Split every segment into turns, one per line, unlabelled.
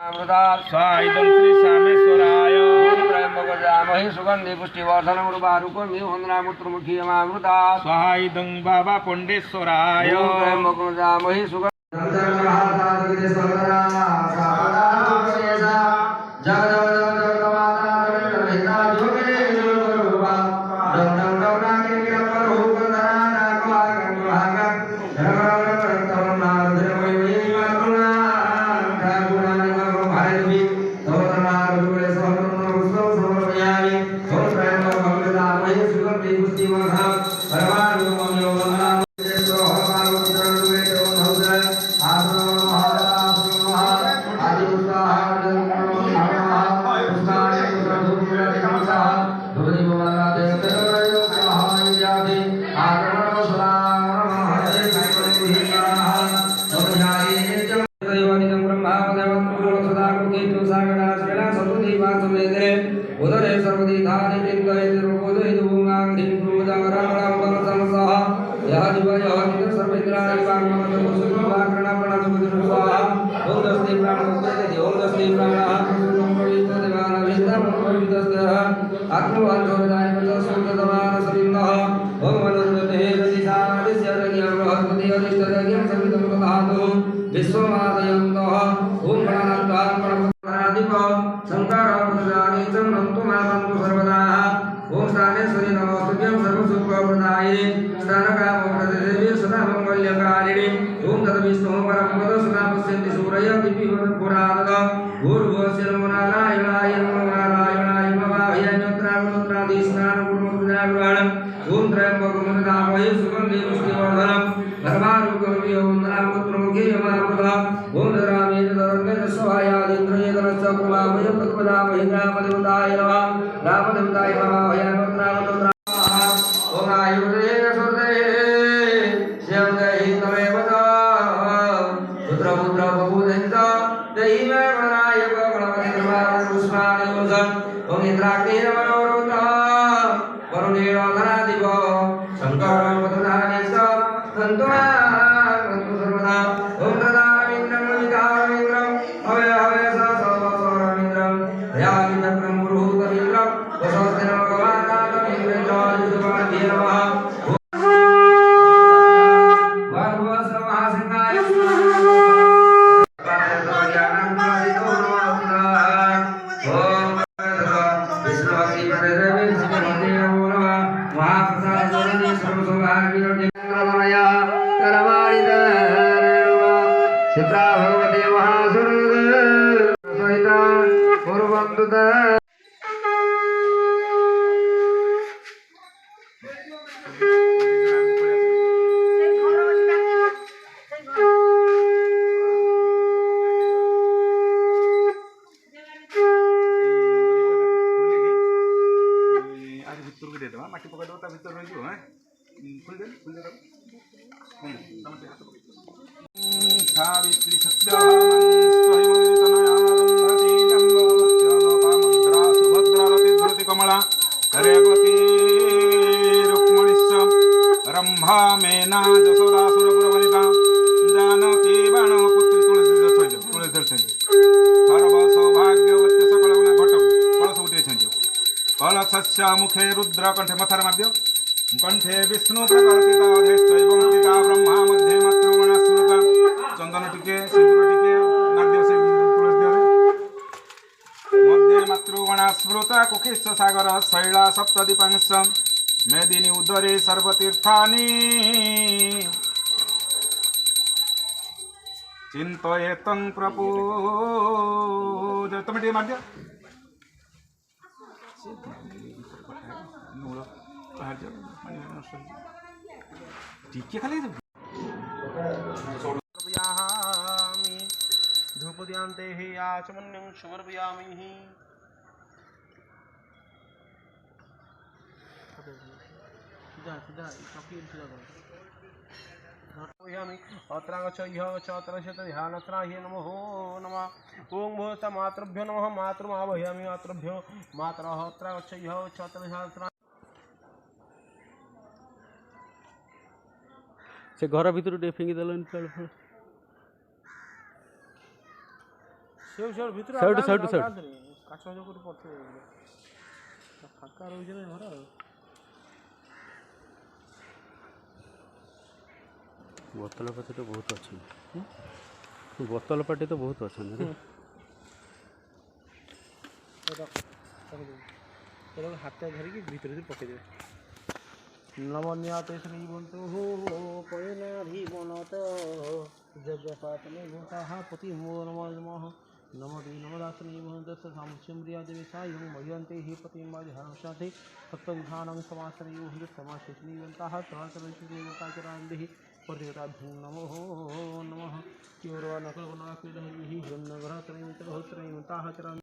अमृता
स्वाइदं श्री श्यामेश्वराय
त्रयंबकजामहि सुगंधि पुष्टिवर्धनम् उर्वारुकम् वन्दनामूत्रमुखीयमामृता
स्वाइदं बाबा पुण्डेश्वराय
त्रयंबकजामहि सुगंधि उदरे सर्वदी धानि टिंगये रूपोदय दुंगांग धिंगुदांग राम राम परसंसह यह जीव यह नित्य सर्वेंद्राणि वांगमत मुसुखि वाकरण प्रणतुमधुरस्वाहा ओम दस्ति प्राणोपदेति ओम दस्ति प्राणः सुसुखं पवित्र देवान विष्णु पवित्रस्तः आत्मवांधोदाय सुततमान सविन्दः ओम मनुष्यते रतिसादिस्य रज्ञं बृहस्पति अधिष्ठरज्ञं सवितं तथातु विश्वमादयन्तः ओम प्राणान्तान् प्रणपराधिपः शंकर सर्वदा ओम स्थानेश्वरी नमोस्तुभ्यं सर्वसुखप्रदायिने स्थानकामोपदेवी सदा मंगल्यकारिणे ओम तद्विष्णु परम पद सदा पश्यन्ति सूरय दिव्यपुराणद भूर्भुवस्य नमो नारायणाय नमो नारायणाय नमः स्नान कुर्मः ओम त्र्यंबकं यजामहे सुगंधि पुष्टिवर्धनम् सर्वारोग्यं वन्दनामूत्रमुखीयमामृता ओम ददामि तदरण्यं स्वाहायादिन्द्रयेतनश्च कुमामय तत्पदामहि रामदेवताय नमः रामदेवताय नमः हयामत्रावतोत्रा ओम आयुर्वेद सुरदये श्यामदहि तमेव पुत्र पुत्र बहुधन्त दैवे वराय गणपति निर्वाण पुष्पाणि योजन ओम इंद्राग्नि मनोरुता वरुणेन धनादिव शंकर पतधानि च तन्तुमा तन्तु सर्वदा ओम तदामिन्द्रं विदामिन्द्रं हवे हवे स सर्वसौरमिन्द्रं यामि चक्रं गुरुतमिन्द्रं वसस्तेन भगवानामिन्द्रं जयजुवादि नमः शिप्रा भगवती महासुरद सहिता पूर्वंतुता
माटी पकड़ दो भीतर रह जो है खुल दे सावित्री सत्यामुद्रा कमला रेवती रुक्मणीश्च रंभा मेना जशोदासुरपुरवनिता जानकी बाणपुत्री तुलसी सर्व सौभाग्यवत्य सकल घट कलश उठे कलशस्य मुखे रुद्र कंठे मथर मध्य कंठे विष्णु प्रकर्तिताधेश्चैव स्थिता ब्रह्मा मध्ये मातृगणा सुरता चंदन टिके सिंदूर टिके नाद्य से तुलसी मध्ये मातृगणा स्मृता कुकिश्च सागर शैला सप्तदीपांश मेदिनी उदरे सर्वतीर्थानि चिंतयेतं प्रपूज तुम टिके माद्य टीके खाली धूपद्यांते हि आचमन्यं समर्पयामि नमो नमः ओं भूत मातृभ्यो नमः मातृमावह्यामि मातृभ्यो मातरः अत्र से घर भितर टे फिंगी देल
ଭିତରେ
ସାଇଡ୍
କାଠ ଯୋଗୁଁ ପଡ଼ିଥିବ ଫାଙ୍କା ରହୁଛି ନା ଘର ଆଉ
ବୋତଲ ପାଟି ତ ବହୁତ ଅଛନ୍ତି ବୋତଲ ପାଟି ତ ବହୁତ ଅଛନ୍ତି
ହାତ ଧରିକି ଭିତରେ ପକେଇଦେବେ नमन्याते श्रीमन्तो हो पयनाधिवनत जगपातने भूताः पतिमो नमो नमः नमो नमदासने महदस्य सामुच्यम्रियादेविसायं मह्यन्ते हि पतिमध्यहंसाथे सप्तविधानं समासनयो हि समाशेषणीयन्ताः समाचरणेषुदेवताचरान्दिः प्रतिगताभ्यो नमो नमः योर्वानकगुणाकृतैः हिरण्यगृहत्रयमितरहोत्रयमिताः चरान्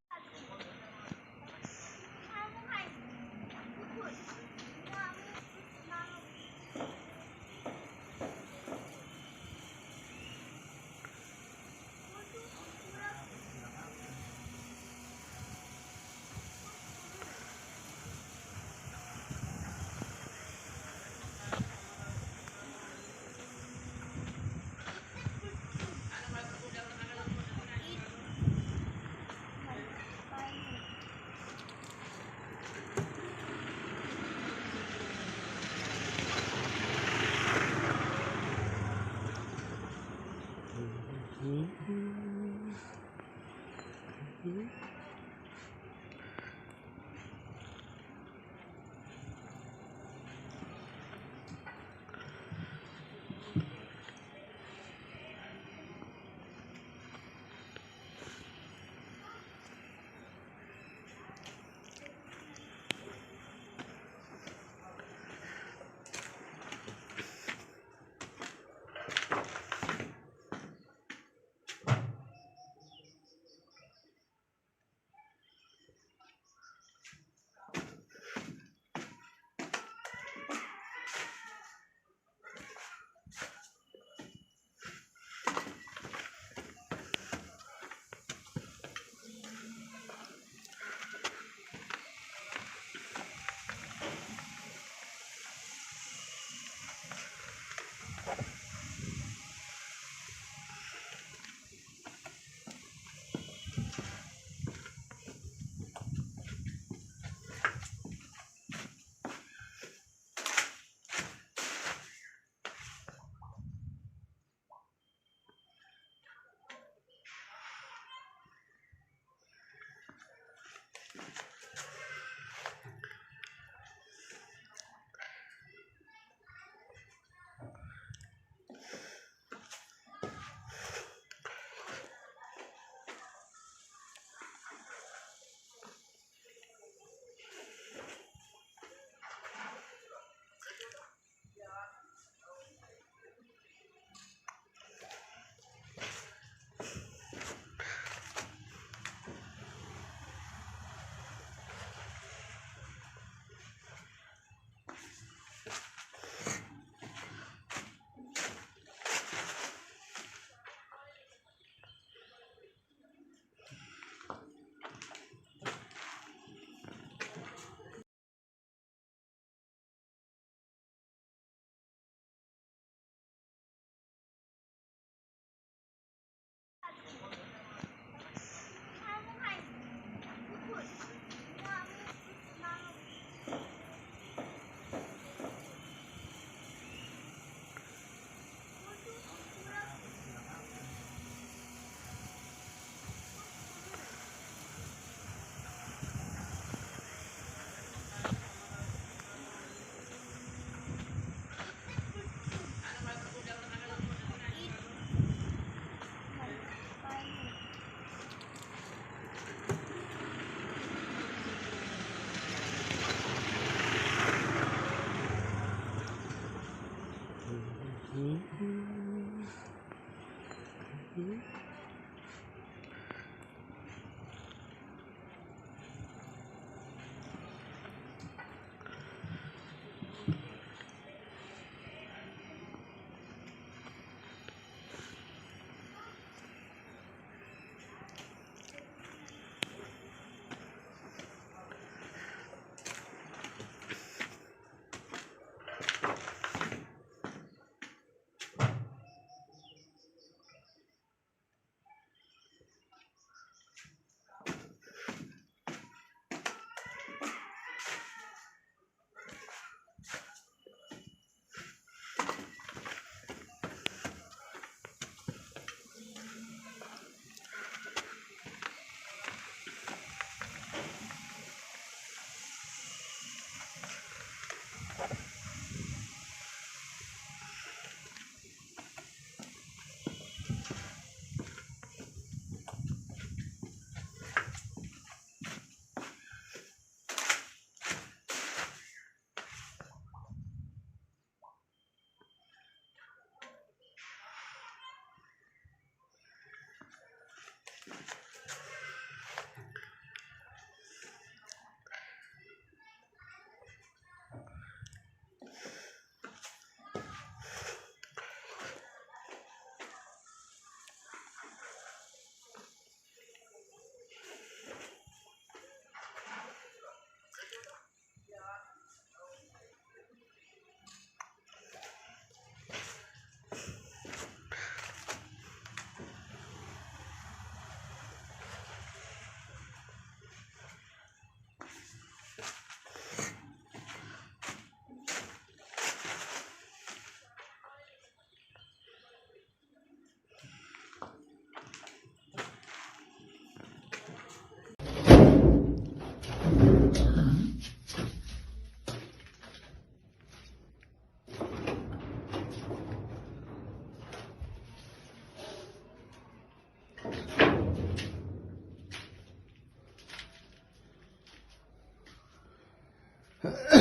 है